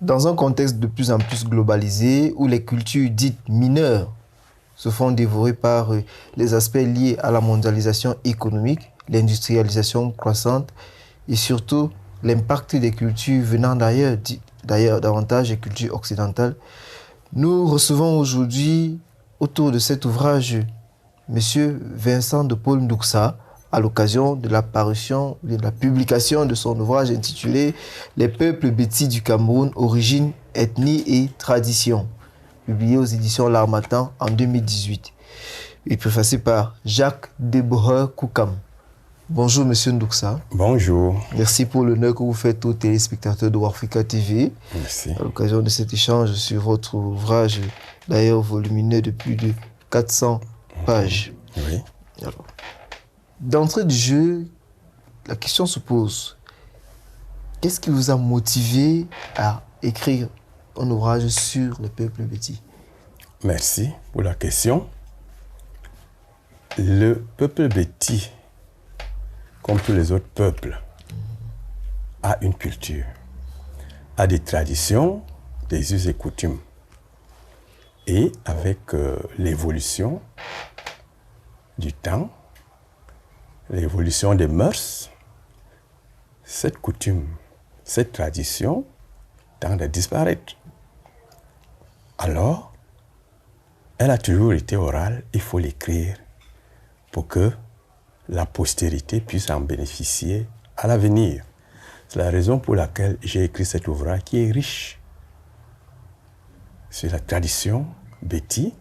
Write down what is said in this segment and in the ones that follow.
Dans un contexte de plus en plus globalisé, où les cultures dites mineures se font dévorer par les aspects liés à la mondialisation économique, l'industrialisation croissante et surtout l'impact des cultures venant d'ailleurs davantage des cultures occidentales, nous recevons aujourd'hui autour de cet ouvrage Monsieur Vincent de Paul Ndouksa, à l'occasion de la publication de son ouvrage intitulé Les peuples bêtis du Cameroun, origine, ethnie et tradition, publié aux éditions L'Harmattan en 2018, et préfacé par Jacques Deboheur Koukam. Bonjour Monsieur Ndouksa. Bonjour. Merci pour l'honneur que vous faites aux téléspectateurs de Warfrica TV. Merci. À l'occasion de cet échange sur votre ouvrage, d'ailleurs volumineux de plus de 400 pages. Oui. Alors, d'entrée de jeu, la question se pose. Qu'est-ce qui vous a motivé à écrire un ouvrage sur le peuple bêti? Merci pour la question. Le peuple bêti, comme tous les autres peuples, a une culture, a des traditions, des us et coutumes. Et avec l'évolution du temps, l'évolution des mœurs, cette coutume, cette tradition tend à disparaître. Alors, elle a toujours été orale, il faut l'écrire pour que la postérité puisse en bénéficier à l'avenir. C'est la raison pour laquelle j'ai écrit cet ouvrage qui est riche sur la tradition bêti.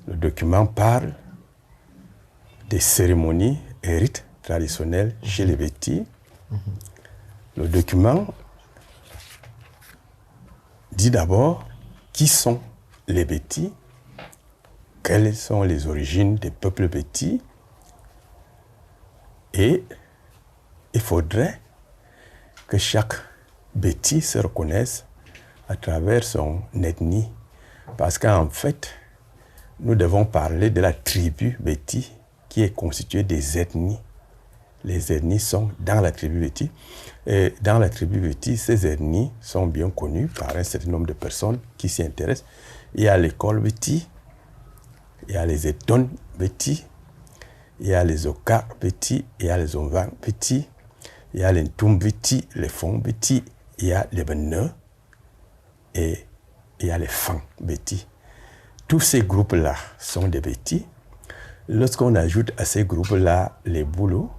Le document parle des cérémonies et rites traditionnels chez les bêtis. Le document dit d'abord qui sont les bêtis, quelles sont les origines des peuples bêtis, et il faudrait que chaque bêtis se reconnaisse à travers son ethnie, parce qu'en fait, nous devons parler de la tribu bêti qui est constituée des ethnies. Les ethnies sont dans la tribu bêti. Et dans la tribu bêti, ces ethnies sont bien connues par un certain nombre de personnes qui s'y intéressent. Il y a l'école bêti, il y a les étones bêti, il y a les Oka bêti, il y a les Onvan bêti, il y a les Ntoum bêti, les Fong bêti, il y a les Beneux et il y a les Fang bêti. Tous ces groupes-là sont des bêtis. Lorsqu'on ajoute à ces groupes-là les Boulos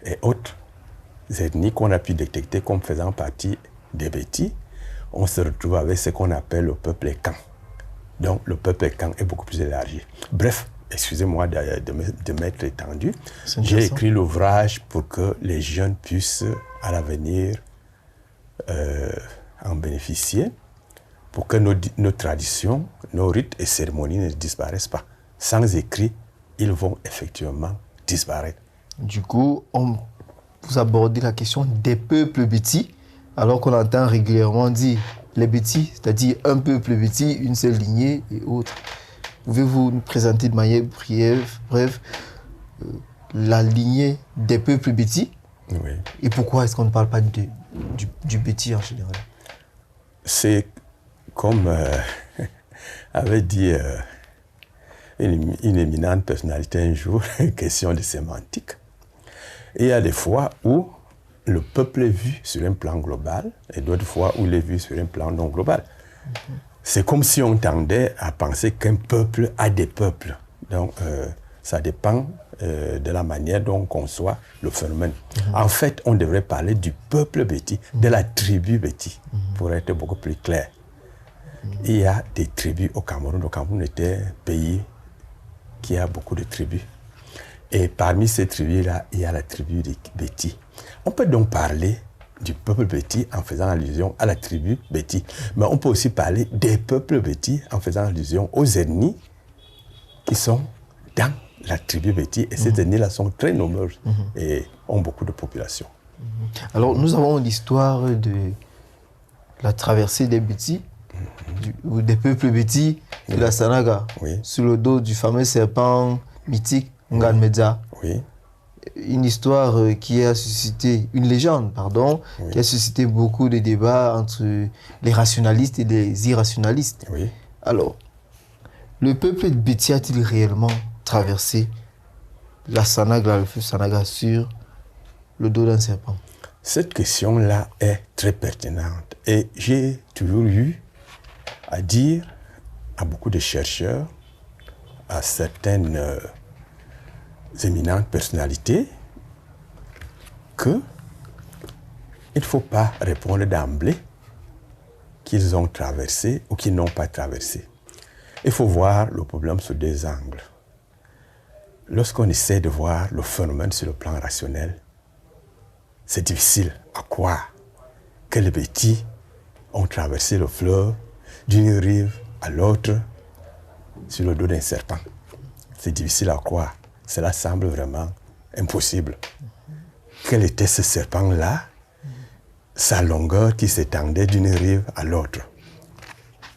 et autres ethnies qu'on a pu détecter comme faisant partie des bêtis, on se retrouve avec ce qu'on appelle le peuple Kan. Donc le peuple Kan est beaucoup plus élargi. Bref, excusez-moi de m'être étendu. J'ai écrit l'ouvrage pour que les jeunes puissent à l'avenir en bénéficier, pour que nos traditions, nos rites et cérémonies ne disparaissent pas. Sans écrit, ils vont effectivement disparaître. Du coup, vous abordez la question des peuples bêtis, alors qu'on entend régulièrement dire les bêtis, c'est-à-dire un peuple bêti, une seule lignée et autres. Pouvez-vous nous présenter de manière brève la lignée des peuples bêtis? Oui. Et pourquoi est-ce qu'on ne parle pas du bêti en général? C'est comme avait dit une éminente personnalité un jour, question de sémantique. Et il y a des fois où le peuple est vu sur un plan global et d'autres fois où il est vu sur un plan non global. C'est comme si on tendait à penser qu'un peuple a des peuples. Donc, ça dépend de la manière dont on conçoit le phénomène. En fait, on devrait parler du peuple bêti, de la tribu bêti, pour être beaucoup plus clair. Il y a des tribus au Cameroun. Le Cameroun était un pays qui a beaucoup de tribus. Et parmi ces tribus-là, il y a la tribu des bêtis. On peut donc parler du peuple bêti en faisant allusion à la tribu bêti. Mais on peut aussi parler des peuples bêtis en faisant allusion aux ethnies qui sont dans la tribu bêti. Et ces ethnies-là sont très nombreuses et ont beaucoup de population. Alors, nous avons l'histoire de la traversée des bêtis, ou des peuples bêtis de la Sanaga, sur le dos du fameux serpent mythique Ngan Medza. Oui. une histoire qui a suscité, une légende, pardon, Oui. qui a suscité beaucoup de débats entre les rationalistes et les irrationalistes. Oui. Alors, le peuple de Béti a-t-il réellement traversé la Sanaga, le fleuve Sanaga, sur le dos d'un serpent? Cette question-là est très pertinente et j'ai toujours eu à dire à beaucoup de chercheurs, à certaines éminentes personnalités, que il ne faut pas répondre d'emblée qu'ils ont traversé ou qu'ils n'ont pas traversé. Il faut voir le problème sous deux angles. Lorsqu'on essaie de voir le phénomène sur le plan rationnel, c'est difficile à croire que les Bétis ont traversé le fleuve d'une rive à l'autre sur le dos d'un serpent. C'est difficile à croire. Cela semble vraiment impossible. Quel était ce serpent-là? Sa longueur qui s'étendait d'une rive à l'autre.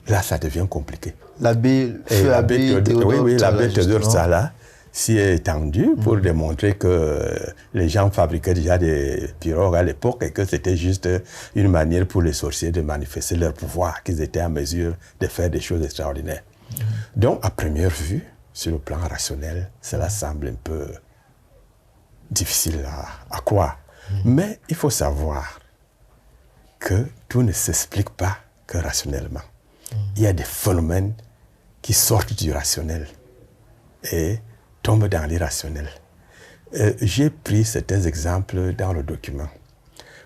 Là, ça devient compliqué. L'abbé Théodore Sala s'y est étendu pour démontrer que les gens fabriquaient déjà des pirogues à l'époque et que c'était juste une manière pour les sorciers de manifester leur pouvoir, qu'ils étaient en mesure de faire des choses extraordinaires. Donc, à première vue, sur le plan rationnel, cela semble un peu difficile à croire. Mais il faut savoir que tout ne s'explique pas que rationnellement. Il y a des phénomènes qui sortent du rationnel et tombent dans l'irrationnel. J'ai pris certains exemples dans le document.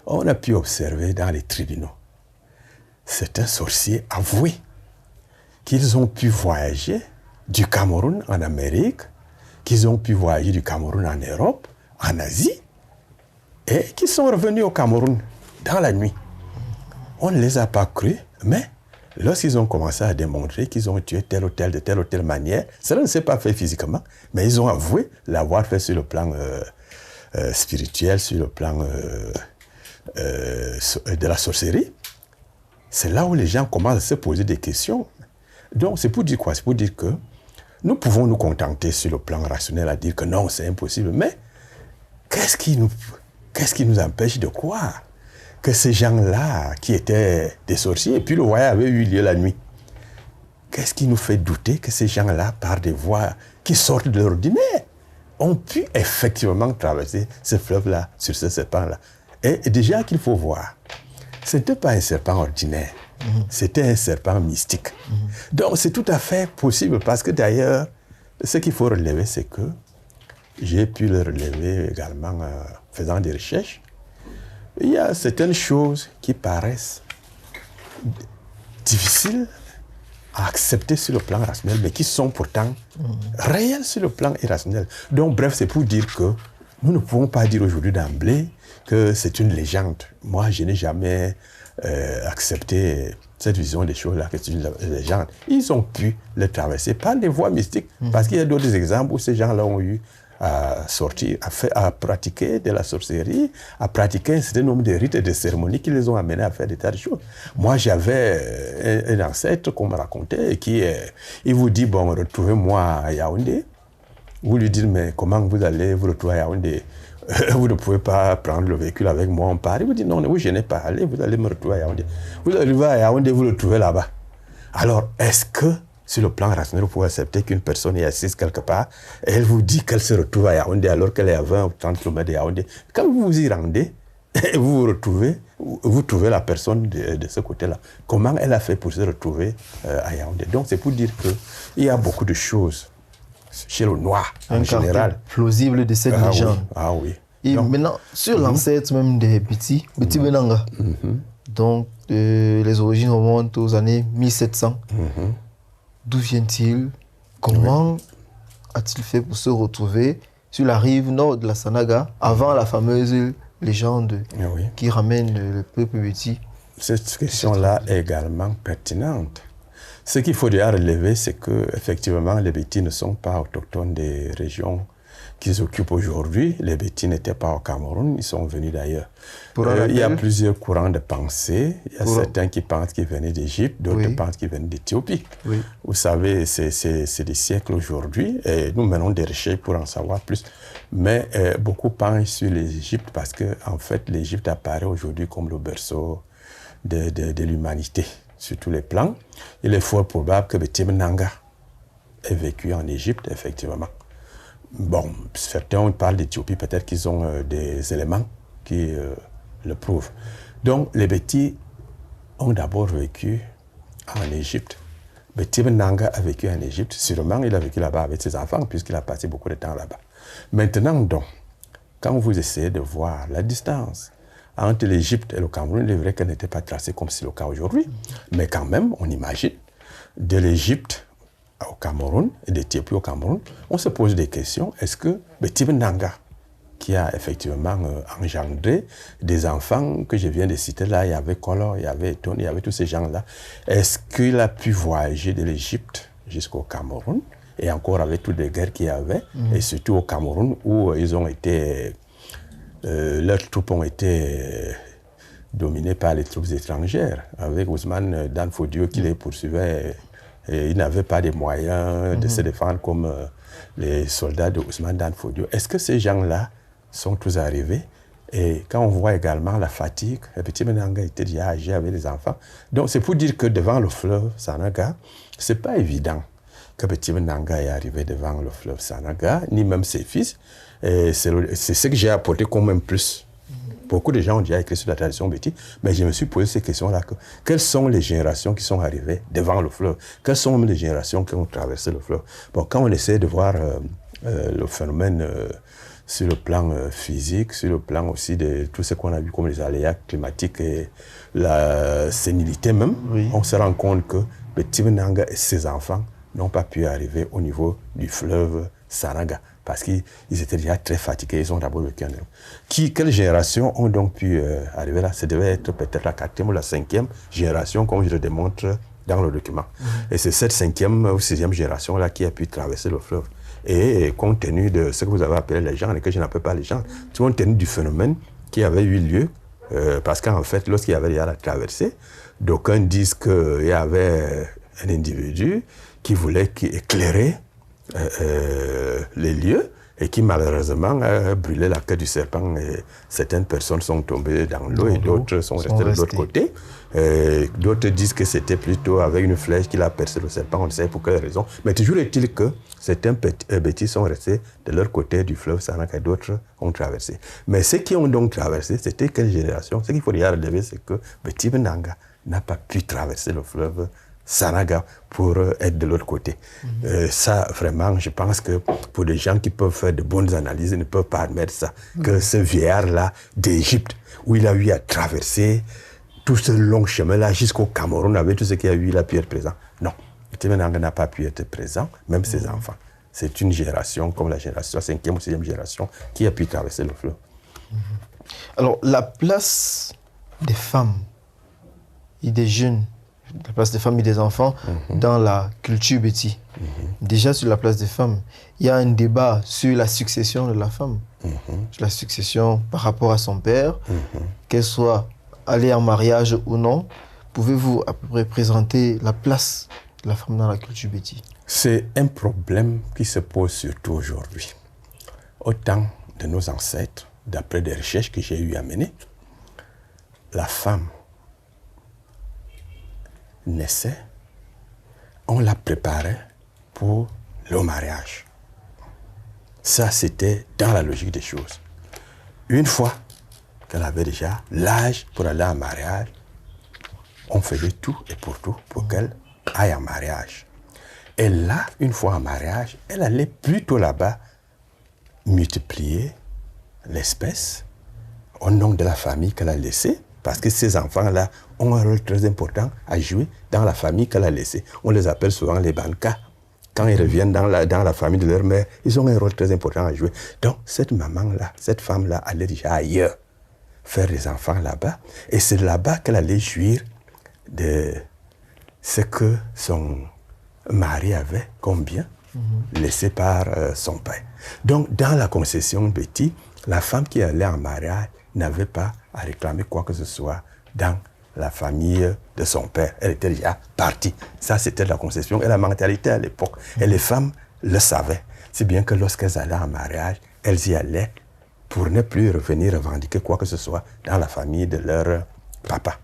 On a pu observer dans les tribunaux certains sorciers avouer qu'ils ont pu voyager du Cameroun en Amérique, qu'ils ont pu voyager du Cameroun en Europe, en Asie, et qu'ils sont revenus au Cameroun dans la nuit. On ne les a pas crus, mais lorsqu'ils ont commencé à démontrer qu'ils ont tué tel ou tel de telle ou telle manière, cela ne s'est pas fait physiquement, mais ils ont avoué l'avoir fait sur le plan spirituel, sur le plan de la sorcellerie. C'est là où les gens commencent à se poser des questions. Donc, c'est pour dire quoi? C'est pour dire que nous pouvons nous contenter sur le plan rationnel à dire que non, c'est impossible, mais qu'est-ce qui nous empêche de croire que ces gens-là, qui étaient des sorciers, et puis le voyage avait eu lieu la nuit, qu'est-ce qui nous fait douter que ces gens-là, par des voies qui sortent de l'ordinaire, ont pu effectivement traverser ce fleuve-là, sur ce serpent-là? Et déjà qu'il faut voir, ce n'était pas un serpent ordinaire, c'était un serpent mystique. Donc c'est tout à fait possible, parce que d'ailleurs, ce qu'il faut relever, c'est que j'ai pu le relever également en faisant des recherches. Il y a certaines choses qui paraissent difficiles à accepter sur le plan rationnel, mais qui sont pourtant réelles sur le plan irrationnel. Donc, bref, c'est pour dire que nous ne pouvons pas dire aujourd'hui d'emblée que c'est une légende. Moi, je n'ai jamais accepté cette vision des choses-là, que c'est une légende. Ils ont pu le traverser par des voies mystiques, parce qu'il y a d'autres exemples où ces gens-là ont eu à sortir, à pratiquer de la sorcellerie, à pratiquer un certain nombre de rites et de cérémonies qui les ont amenés à faire des tas de choses. Moi, j'avais un ancêtre qu'on me racontait qui, il vous dit, bon, retrouvez-moi à Yaoundé. Vous lui dites, mais comment vous allez vous retrouver à Yaoundé? Vous ne pouvez pas prendre le véhicule avec moi, on part. Il vous dit, non, oui, je n'ai pas allé, vous allez me retrouver à Yaoundé. Vous arrivez à Yaoundé, vous le trouvez là-bas. Alors, est-ce que sur le plan rationnel, vous pouvez accepter qu'une personne est assise quelque part et elle vous dit qu'elle se retrouve à Yaoundé alors qu'elle est à 20 ou 30 km de Yaoundé? Quand vous vous y rendez, vous vous retrouvez, vous trouvez la personne de ce côté-là. Comment elle a fait pour se retrouver à Yaoundé? Donc c'est pour dire qu'il y a beaucoup de choses chez le noir en général. Plausible de cette légende. Oui. Ah oui. Et donc, maintenant, sur l'ancêtre même des Béti Benanga, donc les origines remontent aux années 1700. D'où vient-il? Comment a-t-il fait pour se retrouver sur la rive nord de la Sanaga avant la fameuse légende qui ramène le peuple Béti? Cette question-là est également pertinente. Ce qu'il faut déjà relever, c'est que effectivement, les Bétis ne sont pas autochtones des régions qu'ils occupent aujourd'hui. Les Bétis n'étaient pas au Cameroun, ils sont venus d'ailleurs. Pour un Il y a rappel, plusieurs courants de pensée. Il y a certains qui pensent qu'ils venaient d'Égypte, d'autres Oui. pensent qu'ils venaient d'Éthiopie. Oui. Vous savez, c'est des siècles aujourd'hui et nous menons des recherches pour en savoir plus. Mais beaucoup pensent sur l'Égypte parce que, en fait, l'Égypte apparaît aujourd'hui comme le berceau de l'humanité sur tous les plans. Il est fort probable que Bétim Nanga ait vécu en Égypte, effectivement. Bon, certains parlent d'Éthiopie, peut-être qu'ils ont des éléments qui le prouvent. Donc, les Bétis ont d'abord vécu en Égypte. Bétim Nanga a vécu en Égypte. Sûrement, il a vécu là-bas avec ses enfants, puisqu'il a passé beaucoup de temps là-bas. Maintenant, donc, quand vous essayez de voir la distance entre l'Égypte et le Cameroun, il est vrai qu'elle n'était pas tracée comme c'est le cas aujourd'hui. Mais quand même, on imagine, de l'Égypte au Cameroun et d'Éthiopie au Cameroun, on se pose des questions. Est-ce que Bétim Nanga, qui a effectivement engendré des enfants que je viens de citer là, il y avait Collor, il y avait Tony, il y avait tous ces gens-là, est-ce qu'il a pu voyager de l'Égypte jusqu'au Cameroun, et encore avec toutes les guerres qu'il y avait, et surtout au Cameroun où ils ont été, leurs troupes ont été dominées par les troupes étrangères, avec Ousmane Dan Fodio qui les poursuivait, et ils n'avaient pas les moyens de se défendre comme les soldats de Ousmane Dan Fodio. Est-ce que ces gens-là sont tous arrivés? Et quand on voit également la fatigue, Bétim Nanga était déjà âgé avec les enfants. Donc c'est pour dire que devant le fleuve Sanaga, ce n'est pas évident que Bétim Nanga est arrivé devant le fleuve Sanaga, ni même ses fils. Et c'est ce que j'ai apporté comme un plus. Beaucoup de gens ont déjà écrit sur la tradition Béti, mais je me suis posé ces questions-là. Quelles sont les générations qui sont arrivées devant le fleuve? Quelles sont les générations qui ont traversé le fleuve? Bon, quand on essaie de voir le phénomène sur le plan physique, sur le plan aussi de tout ce qu'on a vu comme les aléas climatiques et la sénilité même, on se rend compte que Bétim Nanga et ses enfants n'ont pas pu arriver au niveau du fleuve Sanaga, parce qu'ils étaient déjà très fatigués, ils ont d'abord vécu en Europe. Quelles générations ont donc pu arriver là? Ça devait être peut-être la 4e ou la 5e génération, comme je le démontre dans le document. Et c'est cette 5e ou 6e génération-là qui a pu traverser le fleuve. Et compte tenu de ce que vous avez appelé les gens, et que je n'appelle pas les gens, compte tenu du phénomène qui avait eu lieu, parce qu'en fait, lorsqu'il y avait déjà la traversée, d'aucuns disent qu'il y avait un individu qui voulait éclairer les lieux et qui malheureusement a brûlé la queue du serpent, et certaines personnes sont tombées dans l'eau et d'autres sont restées de l'autre côté. D'autres disent que c'était plutôt avec une flèche qu'il a percé le serpent, on ne sait pour quelle raison. Mais toujours est-il que certains Bétis sont restés de leur côté du fleuve Sanaga et d'autres ont traversé. Mais ceux qui ont donc traversé, c'était quelle génération? Ce qu'il faut déjà relever, c'est que Bétim Nanga n'a pas pu traverser le fleuve Sanaga pour être de l'autre côté. Ça, vraiment, je pense que pour des gens qui peuvent faire de bonnes analyses, ils ne peuvent pas admettre ça. Que ce vieillard-là d'Égypte, où il a eu à traverser tout ce long chemin-là jusqu'au Cameroun, avec tout ce qu'il a eu, il a pu être présent. Non, Bétim Nanga n'a pas pu être présent, même ses enfants. C'est une génération, comme la génération, 5e ou 6e génération, qui a pu traverser le fleuve. Alors, la place des femmes et des jeunes, la place des femmes et des enfants dans la culture Béti. Déjà, sur la place des femmes, il y a un débat sur la succession de la femme. Sur la succession par rapport à son père, qu'elle soit allée en mariage ou non. Pouvez-vous à peu près présenter la place de la femme dans la culture Béti? C'est un problème qui se pose surtout aujourd'hui. Au temps de nos ancêtres, d'après des recherches que j'ai eu à mener, la femme naissait, on la préparait pour le mariage. Ça, c'était dans la logique des choses. Une fois qu'elle avait déjà l'âge pour aller en mariage, on faisait tout et pour tout pour qu'elle aille en mariage. Et là, une fois en mariage, elle allait plutôt là-bas multiplier l'espèce au nom de la famille qu'elle a laissée, parce que ces enfants-là ont un rôle très important à jouer dans la famille qu'elle a laissée. On les appelle souvent les bankas. Quand ils reviennent dans la famille de leur mère, ils ont un rôle très important à jouer. Donc, cette maman-là, cette femme-là allait déjà ailleurs faire des enfants là-bas. Et c'est là-bas qu'elle allait jouir de ce que son mari avait comme bien laissée par son père. Donc, dans la concession Betty, la femme qui allait en mariage n'avait pas à réclamer quoi que ce soit dans la famille de son père. Elle était déjà partie. Ça, c'était la concession et la mentalité à l'époque. Et les femmes le savaient. Si bien que lorsqu'elles allaient en mariage, elles y allaient pour ne plus revenir revendiquer quoi que ce soit dans la famille de leur papa.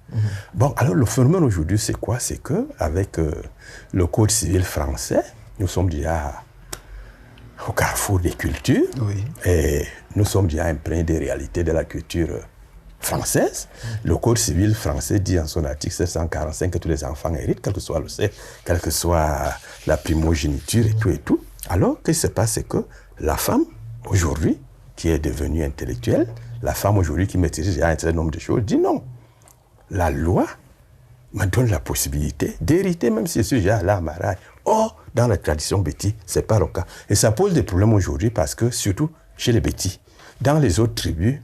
Bon, alors le phénomène aujourd'hui, c'est quoi? C'est qu'avec le Code civil français, nous sommes déjà au carrefour des cultures et nous sommes déjà imprégnés des réalités de la culture française. Le Code civil français dit en son article 745 que tous les enfants héritent, quel que soit le sexe, quelle que soit la primogéniture et tout et tout. Alors, ce qui se passe, c'est que la femme, aujourd'hui, qui est devenue intellectuelle, la femme aujourd'hui qui maîtrise déjà un certain nombre de choses, dit non. La loi me donne la possibilité d'hériter, même si je suis déjà là en mariage. Or, dans la tradition Betty, ce n'est pas le cas. Et ça pose des problèmes aujourd'hui parce que, surtout chez les Betty, dans les autres tribus,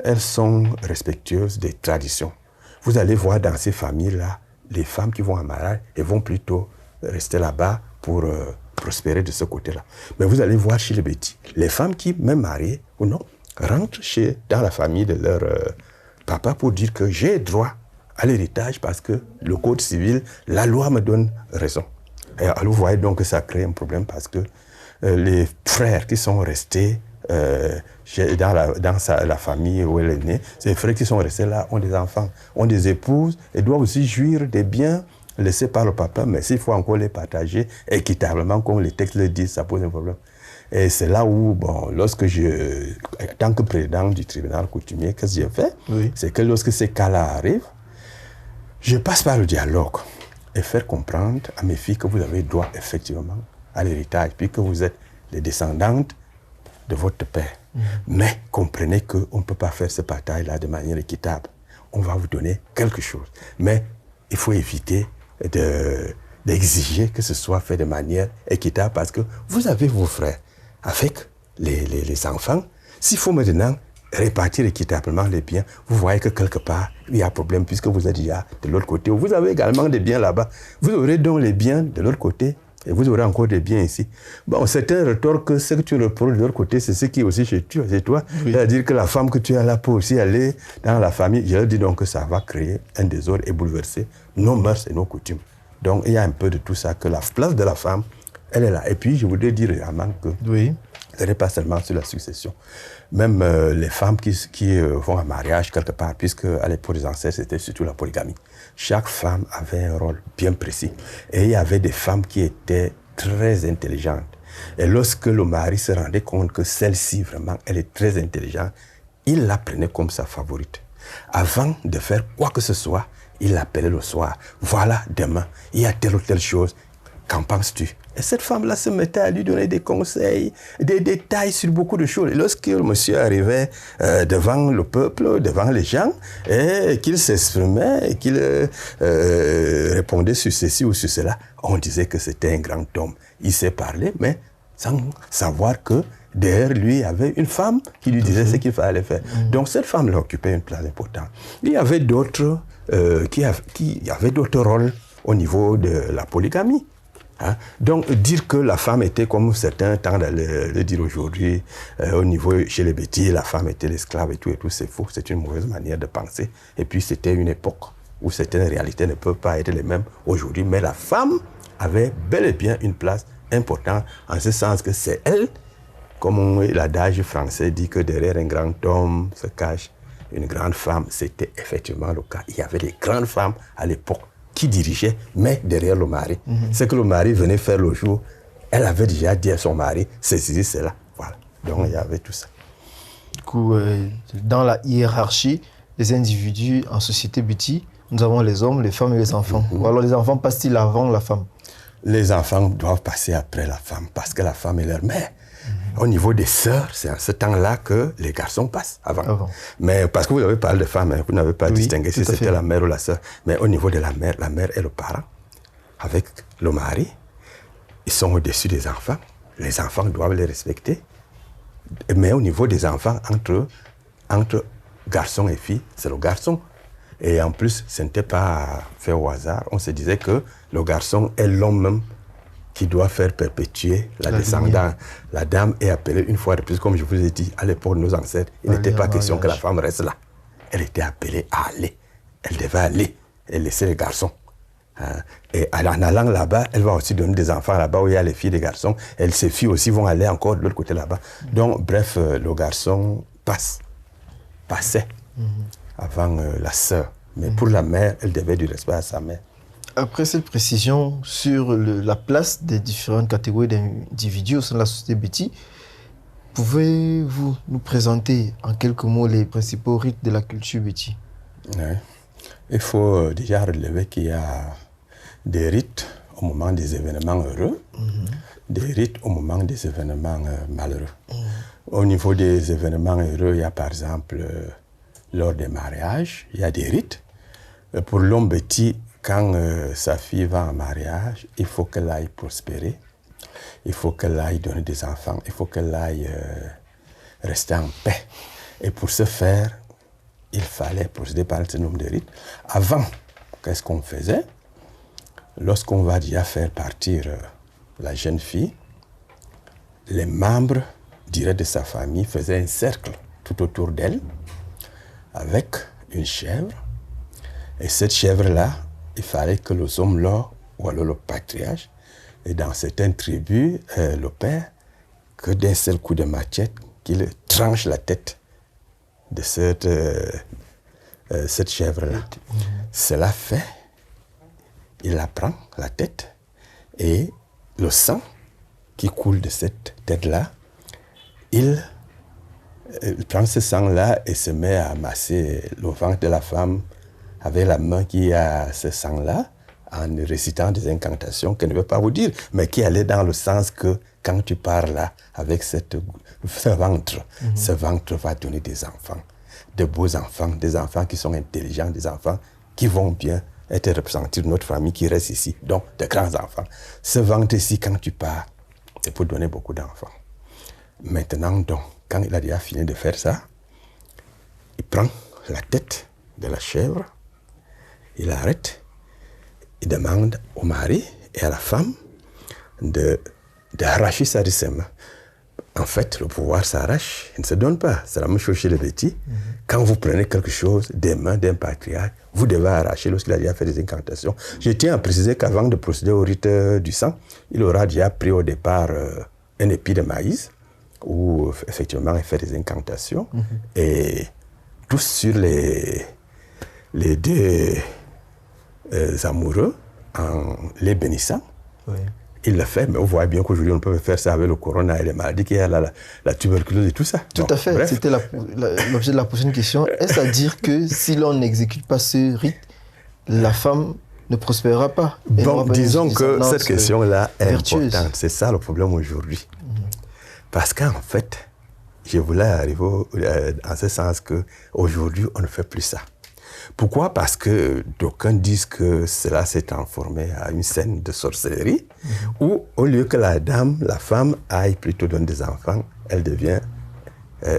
elles sont respectueuses des traditions. Vous allez voir dans ces familles-là, les femmes qui vont en mariage, elles vont plutôt rester là-bas pour prospérer de ce côté-là. Mais vous allez voir chez les Betty, les femmes qui, même mariées ou non, rentrent dans la famille de leur papa pour dire que j'ai droit à l'héritage parce que le Code civil, la loi me donne raison. Et alors vous voyez donc que ça crée un problème parce que les frères qui sont restés dans la famille où elle est née, ces frères qui sont restés là ont des enfants, ont des épouses et doivent aussi jouir des biens laissés par le papa, mais s'il faut encore les partager équitablement, comme les textes le disent, ça pose un problème. Et c'est là où, bon, lorsque en tant que président du tribunal coutumier, qu'est-ce que j'ai fait? C'est que lorsque ces cas-là arrivent, je passe par le dialogue et faire comprendre à mes filles que vous avez droit effectivement à l'héritage, puis que vous êtes les descendantes de votre père. Mais comprenez qu'on ne peut pas faire ce partage-là de manière équitable. On va vous donner quelque chose. Mais il faut éviter d'exiger que ce soit fait de manière équitable parce que vous avez vos frères avec les enfants. S'il faut maintenant répartir équitablement les biens, vous voyez que quelque part, il y a un problème puisque vous êtes déjà de l'autre côté. Vous avez également des biens là-bas. Vous aurez donc les biens de l'autre côté et vous aurez encore des biens ici. Bon, certains rétorquent que ce que tu reproches de l'autre côté, c'est ce qui est aussi chez toi. C'est-à-dire que la femme que tu as là peut aussi aller dans la famille. Je leur dis donc que ça va créer un désordre et bouleverser nos mœurs et nos coutumes. Donc, il y a un peu de tout ça, que la place de la femme, elle est là. Et puis, je voudrais dire également que ce n'est pas seulement sur la succession. Même les femmes qui vont en mariage quelque part, puisque à l'époque des ancêtres, c'était surtout la polygamie. Chaque femme avait un rôle bien précis. Et il y avait des femmes qui étaient très intelligentes. Et lorsque le mari se rendait compte que celle-ci, vraiment, elle est très intelligente, il la prenait comme sa favorite. Avant de faire quoi que ce soit, il l'appelait le soir. Voilà, demain, il y a telle ou telle chose. Qu'en penses-tu? Et cette femme-là se mettait à lui donner des conseils, des détails sur beaucoup de choses. Et lorsque le monsieur arrivait devant le peuple, devant les gens, et qu'il s'exprimait, et qu'il répondait sur ceci ou sur cela, on disait que c'était un grand homme. Il sait parler, mais sans savoir que derrière lui, il y avait une femme qui lui disait ce qu'il fallait faire. Donc cette femme-là occupait une place importante. Il y avait d'autres qui avaient d'autres rôles au niveau de la polygamie. Hein? Donc, dire que la femme était, comme certains tendent à le dire aujourd'hui, au niveau chez les Betty, la femme était l'esclave et tout, c'est faux. C'est une mauvaise manière de penser. Et puis, c'était une époque où certaines réalités ne peuvent pas être les mêmes aujourd'hui. Mais la femme avait bel et bien une place importante, en ce sens que c'est elle, comme l'adage français dit que derrière un grand homme se cache une grande femme. C'était effectivement le cas. Il y avait des grandes femmes à l'époque qui dirigeait, mais derrière le mari. Ce que le mari venait faire le jour, elle avait déjà dit à son mari, c'est ceci, c'est là. Voilà. Donc, il y avait tout ça. Du coup, dans la hiérarchie des individus en société Betty, nous avons les hommes, les femmes et les enfants. Ou alors les enfants passent-ils avant la femme? Les enfants doivent passer après la femme, parce que la femme est leur mère. Au niveau des sœurs, c'est en ce temps-là que les garçons passent avant. Mais parce que vous avez parlé de femmes, hein, vous n'avez pas distingué si c'était la mère ou la sœur. Mais au niveau de la mère est le parent. Avec le mari, ils sont au-dessus des enfants. Les enfants doivent les respecter. Mais au niveau des enfants, entre garçons et filles, c'est le garçon. Et en plus, ce n'était pas fait au hasard. On se disait que le garçon est l'homme même qui doit faire perpétuer la descendance. La dame est appelée une fois de plus, comme je vous ai dit, à l'époque de nos ancêtres, il n'était pas question que la femme reste là. Elle était appelée à aller. Elle devait aller et laisser les garçons. Et en allant là-bas, elle va aussi donner des enfants là-bas où il y a les filles et les garçons. Et ces filles aussi vont aller encore de l'autre côté là-bas. Donc, bref, le garçon passait avant la sœur. Mais pour la mère, elle devait du respect à sa mère. Après cette précision sur la place des différentes catégories d'individus au sein de la société Béti, pouvez-vous nous présenter en quelques mots les principaux rites de la culture Béti? Ouais. Il faut déjà relever qu'il y a des rites au moment des événements heureux, des rites au moment des événements malheureux. Au niveau des événements heureux, il y a par exemple, lors des mariages, il y a des rites. Pour l'homme Béti, quand sa fille va en mariage, il faut qu'elle aille prospérer, il faut qu'elle aille donner des enfants, il faut qu'elle aille rester en paix. Et pour ce faire, il fallait procéder par un certain nombre de rites. Avant, qu'est-ce qu'on faisait? Lorsqu'on va déjà faire partir la jeune fille, les membres directs de sa famille faisaient un cercle tout autour d'elle avec une chèvre. Et cette chèvre-là, il fallait que les hommes là, ou alors le patriarche, et dans certaines tribus, le père, que d'un seul coup de machette, qu'il tranche la tête de cette chèvre-là. Cela fait, il la prend, la tête, et le sang qui coule de cette tête-là, il prend ce sang-là et se met à masser le ventre de la femme avec la main qui a ce sang-là, en récitant des incantations qu'elle ne veut pas vous dire, mais qui allaient dans le sens que quand tu pars là, avec ce ventre va donner des enfants, de beaux enfants, des enfants qui sont intelligents, des enfants qui vont bien être représentés de notre famille qui reste ici, donc de grands enfants. Ce ventre-ci, quand tu pars, c'est pour donner beaucoup d'enfants. Maintenant, donc, quand il a déjà fini de faire ça, il prend la tête de la chèvre, il arrête, il demande au mari et à la femme d'arracher ça de ses mains. En fait, le pouvoir s'arrache, il ne se donne pas. C'est la même chose chez les Béti. Quand vous prenez quelque chose des mains d'un patriarche, vous devez arracher lorsqu'il a déjà fait des incantations. Je tiens à préciser qu'avant de procéder au rite du sang, il aura déjà pris au départ un épi de maïs, où effectivement il fait des incantations, et tous sur les deux amoureux, en les bénissant. Oui. Il le fait, mais vous voyez bien qu'aujourd'hui, on peut faire ça avec le corona et les maladies qu'il y a là, la tuberculose et tout ça. Tout à fait. Bref. C'était l'objet de la prochaine question. Est-ce à dire que si l'on n'exécute pas ce rite, la femme ne prospérera pas? Bon, disons que cette question-là est importante. C'est ça le problème aujourd'hui. Parce qu'en fait, je voulais arriver en ce sens qu'aujourd'hui, on ne fait plus ça. Pourquoi? Parce que d'aucuns disent que cela s'est transformé à une scène de sorcellerie, où au lieu que la femme aille plutôt donner des enfants, elle devient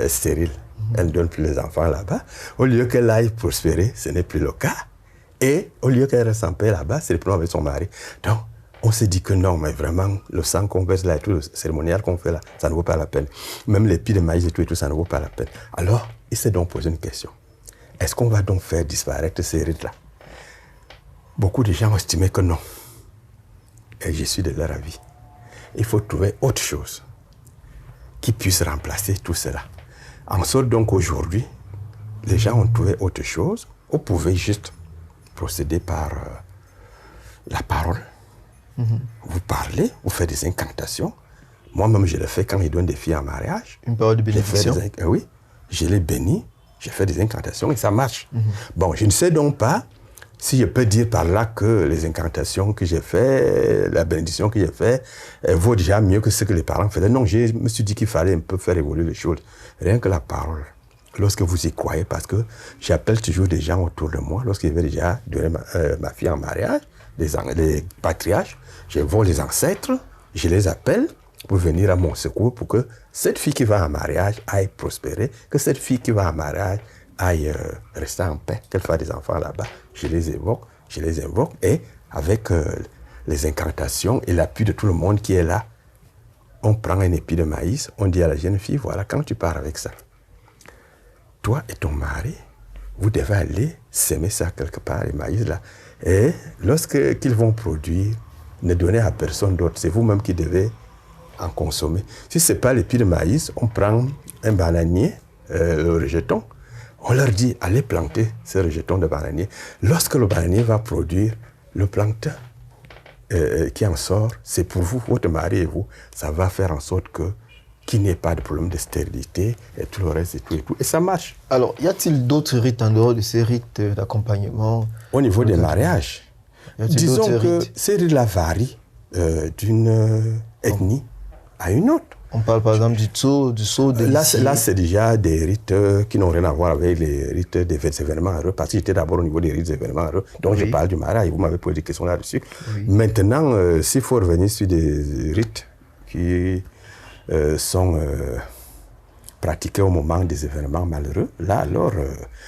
stérile. Elle ne donne plus les enfants là-bas. Au lieu qu'elle aille prospérer, ce n'est plus le cas. Et au lieu qu'elle reste en paix là-bas, c'est le problème avec son mari. Donc, on s'est dit que non, mais vraiment, le sang qu'on verse là et tout, le cérémonial qu'on fait là, ça ne vaut pas la peine. Même les pieds de maïs et tout, ça ne vaut pas la peine. Alors, il s'est donc posé une question. Est-ce qu'on va donc faire disparaître ces rites-là? Beaucoup de gens ont estimé que non. Et je suis de leur avis. Il faut trouver autre chose qui puisse remplacer tout cela. En sorte donc aujourd'hui, les gens ont trouvé autre chose. On pouvait juste procéder par la parole. Vous parlez, vous faites des incantations. Moi-même, je le fais quand ils donnent des filles en mariage. Une parole de bénédiction. Oui, je les bénis. J'ai fait des incantations et ça marche. Bon, je ne sais donc pas si je peux dire par là que les incantations que j'ai fait, la bénédiction que j'ai fait, vaut déjà mieux que ce que les parents faisaient. Non, je me suis dit qu'il fallait un peu faire évoluer les choses. Rien que la parole. Lorsque vous y croyez, parce que j'appelle toujours des gens autour de moi, lorsqu'ils avaient déjà donné ma fille en mariage, les patriarches, je vois les ancêtres, je les appelle pour venir à mon secours, pour que cette fille qui va en mariage aille prospérer, que cette fille qui va en mariage aille rester en paix, qu'elle fasse des enfants là-bas. Je les invoque, et avec les incantations et l'appui de tout le monde qui est là. On prend un épi de maïs, on dit à la jeune fille, voilà, quand tu pars avec ça, toi et ton mari, vous devez aller s'aimer ça quelque part, les maïs là. Et lorsqu'ils vont produire, ne donnez à personne d'autre, c'est vous-même qui devez en consommer. Si ce n'est pas l'épi de maïs, on prend un bananier, le rejeton, on leur dit, allez planter ce rejeton de bananier. Lorsque le bananier va produire, le plancton qui en sort, c'est pour vous, votre mari et vous, ça va faire en sorte qu'il n'y ait pas de problème de stérilité et tout le reste et tout. Et ça marche. Alors, y a-t-il d'autres rites en dehors de ces rites d'accompagnement? Au niveau des mariages, disons que ces rites-là varient d'une ethnie à une autre. On parle par exemple du tso, de là, c'est déjà des rites qui n'ont rien à voir avec les rites des événements heureux, parce que j'étais d'abord au niveau des rites des événements heureux, donc je parle du mariage, vous m'avez posé des questions là-dessus. Oui. Maintenant, s'il faut revenir sur des rites qui sont pratiqués au moment des événements malheureux, là alors,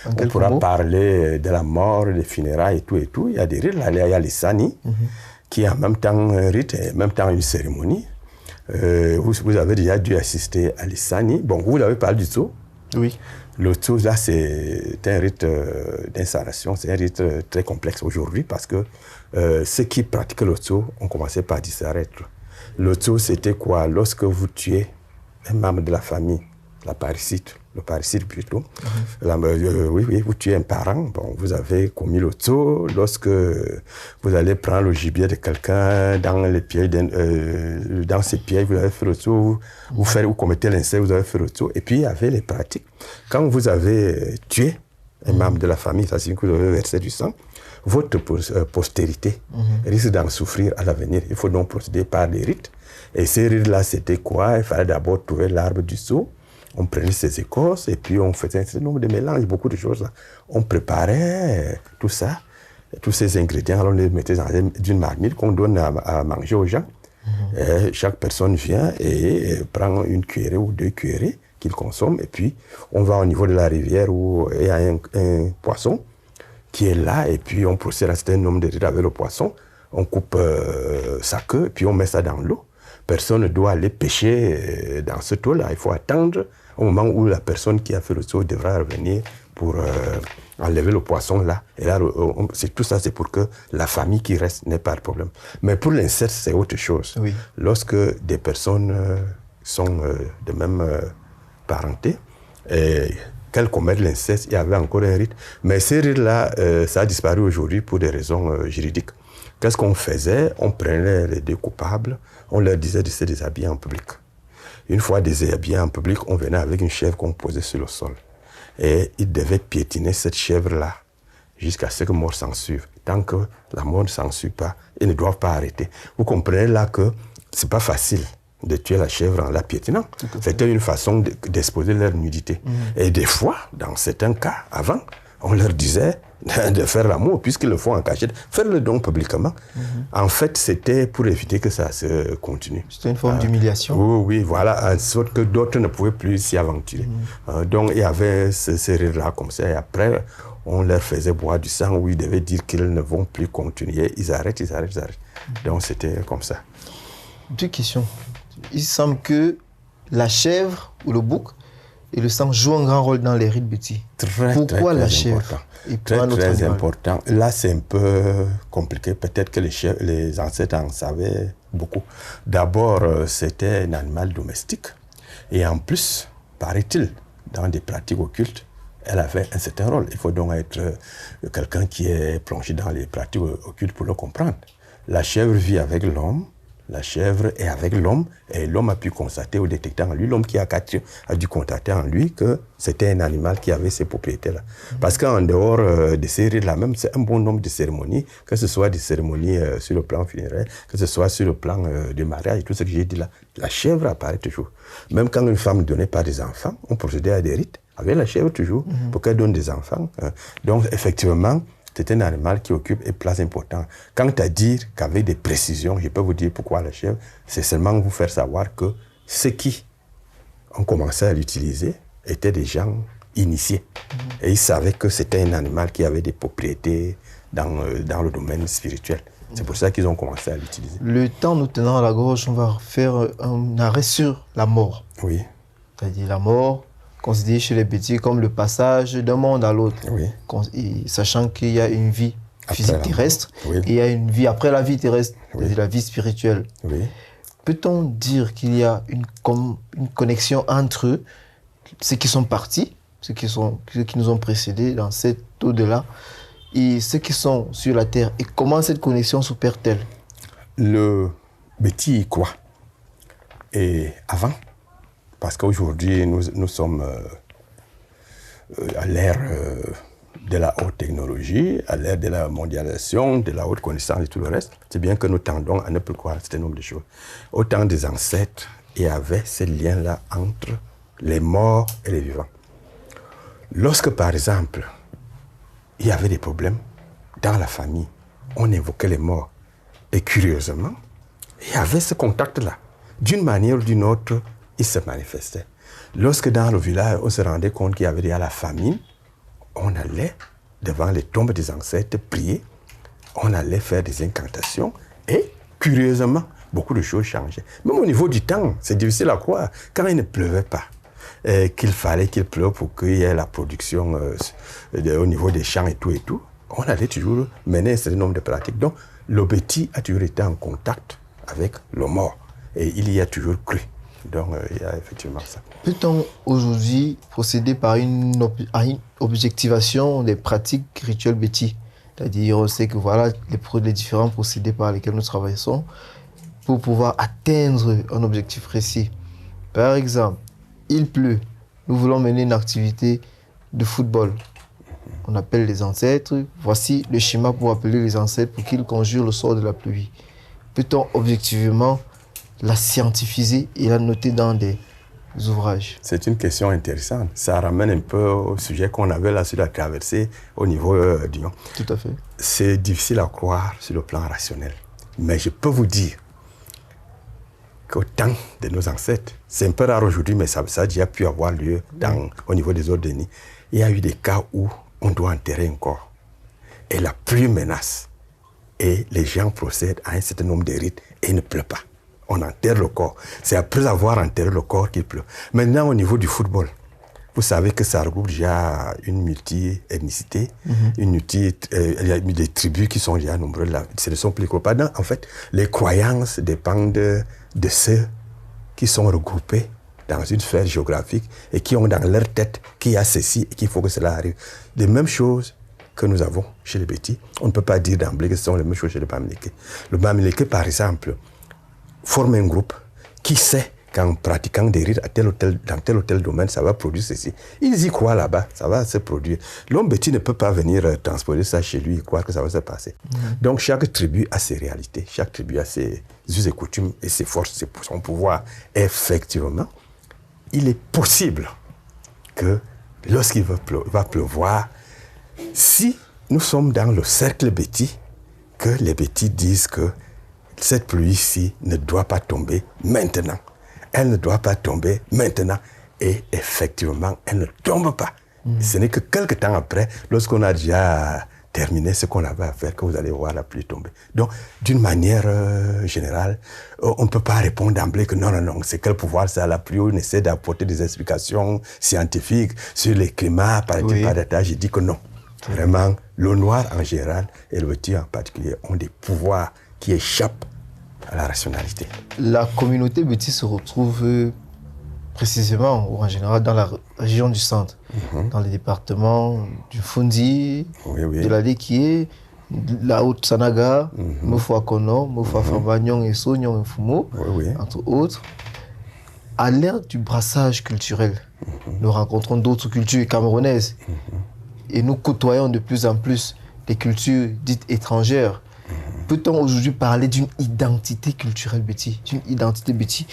on pourra parler de la mort, des funérailles et tout. Il y a des rites, là, il y a les sani, qui est en même temps un rite et en même temps une cérémonie. Vous avez déjà dû assister à l'Issani. Bon, vous avez parlé du tso. Oui. Le tso, là, c'est un rite d'installation. C'est un rite très complexe aujourd'hui parce que ceux qui pratiquaient le tso ont commencé par disparaître. Le tso, c'était quoi? Lorsque vous tuez un membre de la famille, le parricide plutôt, oui, vous tuez un parent, bon, vous avez commis le tso. Lorsque vous allez prendre le gibier de quelqu'un dans les pieds, dans ses pieds, vous avez fait le tso, vous commettez l'inceste, vous avez fait le tso. Et puis il y avait les pratiques. Quand vous avez tué un membre de la famille, ça signifie que vous avez versé du sang, votre postérité risque d'en souffrir à l'avenir. Il faut donc procéder par des rites. Et ces rites-là, c'était quoi? Il fallait d'abord trouver l'arbre du tso. On prenait ces écorces et puis on faisait un certain nombre de mélanges, beaucoup de choses. Là. On préparait tout ça, tous ces ingrédients, alors on les mettait dans une marmite qu'on donne à manger aux gens. Et chaque personne vient et prend une cuillerée ou 2 cuillerées qu'il consomme. Et puis on va au niveau de la rivière où il y a un poisson qui est là. Et puis on procède à un certain nombre de rites avec le poisson. On coupe sa queue et puis on met ça dans l'eau. Personne ne doit aller pêcher dans ce eau-là. Il faut attendre au moment où la personne qui a fait le saut devra revenir pour enlever le poisson-là. Et là, tout ça, c'est pour que la famille qui reste n'ait pas de problème. Mais pour l'inceste, c'est autre chose. Oui. Lorsque des personnes sont de même parenté, qu'elles commettent l'inceste, il y avait encore un rite. Mais ces rites-là, ça a disparu aujourd'hui pour des raisons juridiques. Qu'est-ce qu'on faisait? On prenait les 2 coupables, on leur disait de se déshabiller en public. Une fois déshabillés en public, on venait avec une chèvre qu'on posait sur le sol. Et ils devaient piétiner cette chèvre-là jusqu'à ce que mort s'en suive. Tant que la mort ne s'en suit pas, ils ne doivent pas arrêter. Vous comprenez là que ce n'est pas facile de tuer la chèvre en la piétinant. C'était une façon d'exposer leur nudité. Et des fois, dans certains cas, avant, on leur disait de faire l'amour, puisqu'ils le font en cachette, faire-le donc publiquement. En fait, c'était pour éviter que ça se continue. C'était une forme d'humiliation. Oui, voilà, en sorte que d'autres ne pouvaient plus s'y aventurer. Donc, il y avait ces rires-là comme ça, et après, on leur faisait boire du sang où ils devaient dire qu'ils ne vont plus continuer. Ils arrêtent. Donc, c'était comme ça. 2 questions. Il semble que la chèvre ou le bouc et le sang jouent un grand rôle dans les rites bêtis. Pourquoi la chèvre? Très important. Là, c'est un peu compliqué. Peut-être que les ancêtres en savaient beaucoup. D'abord, c'était un animal domestique. Et en plus, paraît-il, dans des pratiques occultes, elle avait un certain rôle. Il faut donc être quelqu'un qui est plongé dans les pratiques occultes pour le comprendre. La chèvre vit avec l'homme. La chèvre est avec l'homme et l'homme a pu constater ou détecter en lui, l'homme qui a dû constater en lui que c'était un animal qui avait ces propriétés-là. Parce qu'en dehors de ces rites-là, même c'est un bon nombre de cérémonies, que ce soit des cérémonies sur le plan funéraire, que ce soit sur le plan du mariage, tout ce que j'ai dit là, la chèvre apparaît toujours. Même quand une femme ne donnait pas des enfants, on procédait à des rites avec la chèvre toujours pour qu'elle donne des enfants. Donc effectivement, c'est un animal qui occupe une place importante. Quant à dire qu'avec des précisions, je peux vous dire pourquoi la chèvre, c'est seulement vous faire savoir que ceux qui ont commencé à l'utiliser étaient des gens initiés. Et ils savaient que c'était un animal qui avait des propriétés dans le domaine spirituel. C'est pour ça qu'ils ont commencé à l'utiliser. Le temps nous tenant à la gorge, on va faire un arrêt sur la mort. Oui. C'est-à-dire la mort, considérée chez les petits comme le passage d'un monde à l'autre. Oui. Sachant qu'il y a une vie physique terrestre, oui. et il y a une vie après la vie terrestre, Oui. c'est-à-dire la vie spirituelle. Oui. Peut-on dire qu'il y a une connexion entre eux, ceux qui sont partis, ceux qui nous ont précédés dans cet au-delà, et ceux qui sont sur la terre? Et comment cette connexion s'opère-t-elle? Le Béti quoi? Et avant, parce qu'aujourd'hui, nous sommes à l'ère de la haute technologie, à l'ère de la mondialisation, de la haute connaissance et tout le reste, c'est bien que nous tendons à ne plus croire un certain nombre de choses. Au temps des ancêtres, il y avait ce lien-là entre les morts et les vivants. Lorsque, par exemple, il y avait des problèmes dans la famille, on évoquait les morts. Et curieusement, il y avait ce contact-là. D'une manière ou d'une autre, il se manifestait. Lorsque dans le village, on se rendait compte qu'il y avait déjà la famine, on allait devant les tombes des ancêtres prier, on allait faire des incantations et, curieusement, beaucoup de choses changeaient. Même au niveau du temps, c'est difficile à croire. Quand il ne pleuvait pas, qu'il fallait qu'il pleuve pour qu'il y ait la production au niveau des champs et tout, on allait toujours mener un certain nombre de pratiques. Donc, le Béti a toujours été en contact avec le mort et il y a toujours cru. Donc, il y a effectivement ça. Peut-on aujourd'hui procéder par à une objectivation des pratiques rituelles Béti? C'est-à-dire, on sait que voilà les différents procédés par lesquels nous travaillons pour pouvoir atteindre un objectif précis. Par exemple, il pleut, nous voulons mener une activité de football. On appelle les ancêtres. Voici le schéma pour appeler les ancêtres pour qu'ils conjurent le sort de la pluie. Peut-on objectivement la scientifiser et la noter dans des ouvrages? C'est une question intéressante. Ça ramène un peu au sujet qu'on avait là sur la traversée au niveau d'Union. Tout à fait. C'est difficile à croire sur le plan rationnel. Mais je peux vous dire qu'au temps de nos ancêtres, c'est un peu rare aujourd'hui, mais ça a déjà pu avoir lieu au niveau des autres dénis. Il y a eu des cas où on doit enterrer un corps. Et la pluie menace. Et les gens procèdent à un certain nombre de rites et il ne pleut pas. On enterre le corps. C'est après avoir enterré le corps qu'il pleut. Maintenant, au niveau du football, vous savez que ça regroupe déjà une multi-ethnicité, il y a des tribus qui sont déjà nombreuses là. Ce ne sont plus les pas. En fait, les croyances dépendent de ceux qui sont regroupés dans une sphère géographique et qui ont dans leur tête qu'il y a ceci et qu'il faut que cela arrive. Les mêmes choses que nous avons chez les Béti, on ne peut pas dire d'emblée que ce sont les mêmes choses chez les Bamileke. Le Bamileke, par exemple, forme un groupe qui sait qu'en pratiquant des rites dans tel ou tel domaine, ça va produire ceci. Ils y croient là-bas, ça va se produire. L'homme Béti ne peut pas venir transposer ça chez lui et croire que ça va se passer. Donc chaque tribu a ses réalités, chaque tribu a ses us et coutumes et ses forces, son pouvoir. Effectivement, il est possible que lorsqu'il va pleuvoir, si nous sommes dans le cercle Béti, que les Béti disent que cette pluie-ci ne doit pas tomber maintenant. Elle ne doit pas tomber maintenant. Et effectivement, elle ne tombe pas. Ce n'est que quelques temps après, lorsqu'on a déjà terminé ce qu'on avait à faire, que vous allez voir la pluie tomber. Donc, d'une manière générale, on ne peut pas répondre d'emblée que non, c'est quel pouvoir ça a la pluie. On essaie d'apporter des explications scientifiques sur les climats, par exemple, j'ai dit que non. Vraiment, le noir en général et le Béti en particulier ont des pouvoirs qui échappent à la rationalité. La communauté Béti se retrouve précisément, ou en général, dans la région du centre, dans les départements du Fundi, de la Lekié, de la Haute-Sanaga, Mofo-Akono, Mofo-Afambagnon et Sognon et Fumo, entre autres. À l'ère du brassage culturel, nous rencontrons d'autres cultures camerounaises et nous côtoyons de plus en plus les cultures dites étrangères. Peut-on aujourd'hui parler d'une identité culturelle Béti, d'une identité Béti?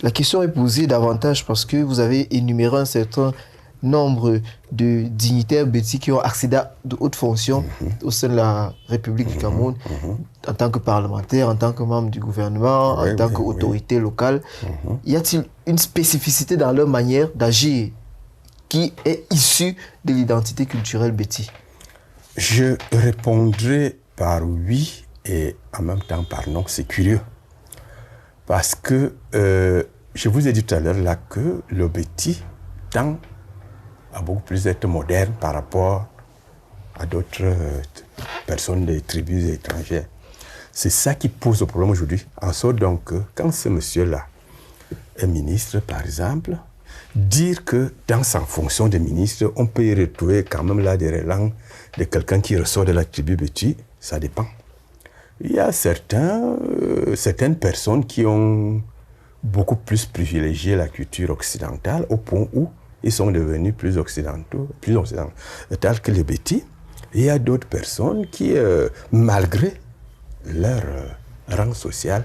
La question est posée davantage parce que vous avez énuméré un certain nombre de dignitaires Béti qui ont accédé à de hautes fonctions au sein de la République du Cameroun, en tant que parlementaire, en tant que membre du gouvernement, en tant qu'autorité locale. Y a-t-il une spécificité dans leur manière d'agir qui est issue de l'identité culturelle Béti? Je répondrai par oui Et en même temps, pardon, c'est curieux. Parce que je vous ai dit tout à l'heure là que le Béti tend à beaucoup plus être moderne par rapport à d'autres personnes des tribus étrangères. C'est ça qui pose le problème aujourd'hui. En sorte donc que quand ce monsieur-là est ministre, par exemple, dire que dans sa fonction de ministre, on peut y retrouver quand même là des relents de quelqu'un qui ressort de la tribu Béti, ça dépend. Il y a certaines personnes qui ont beaucoup plus privilégié la culture occidentale au point où ils sont devenus plus occidentaux tels que les Bétis. Il y a d'autres personnes qui, malgré leur rang social,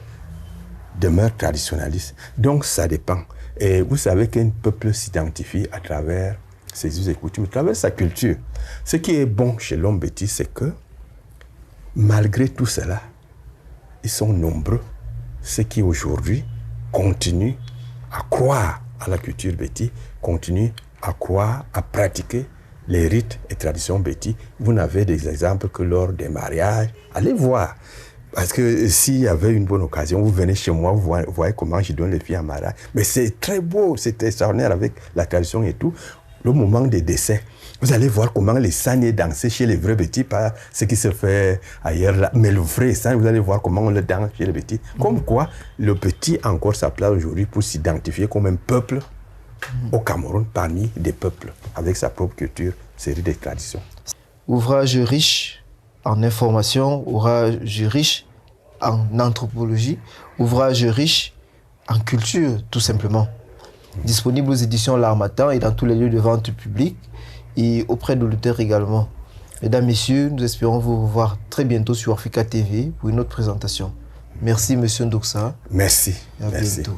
demeurent traditionnalistes. Donc ça dépend. Et vous savez qu'un peuple s'identifie à travers ses us et coutumes, à travers sa culture. Ce qui est bon chez l'homme Béti, c'est que malgré tout cela, ils sont nombreux, ceux qui aujourd'hui continuent à croire à la culture Béti, continuent à croire, à pratiquer les rites et traditions Béti. Vous n'avez des exemples que lors des mariages. Allez voir. Parce que s'il y avait une bonne occasion, vous venez chez moi, vous voyez comment je donne les filles en mariage. Mais c'est très beau, c'est extraordinaire avec la tradition et tout. Le moment des décès, vous allez voir comment les Saniers dansaient chez les vrais Bétis, pas ce qui se fait ailleurs là. Mais le vrai Sanier, vous allez voir comment on le danse chez les Bétis. Comme quoi, le Béti a encore sa place aujourd'hui pour s'identifier comme un peuple au Cameroun, parmi des peuples, avec sa propre culture, série de traditions. Ouvrage riche en information, ouvrage riche en anthropologie, ouvrage riche en culture, tout simplement. Disponible aux éditions L'Harmattan et dans tous les lieux de vente publique et auprès de l'auteur également. Mesdames, Messieurs, nous espérons vous revoir très bientôt sur Africa TV pour une autre présentation. Merci, Monsieur Ndoxa. Merci. Et à bientôt.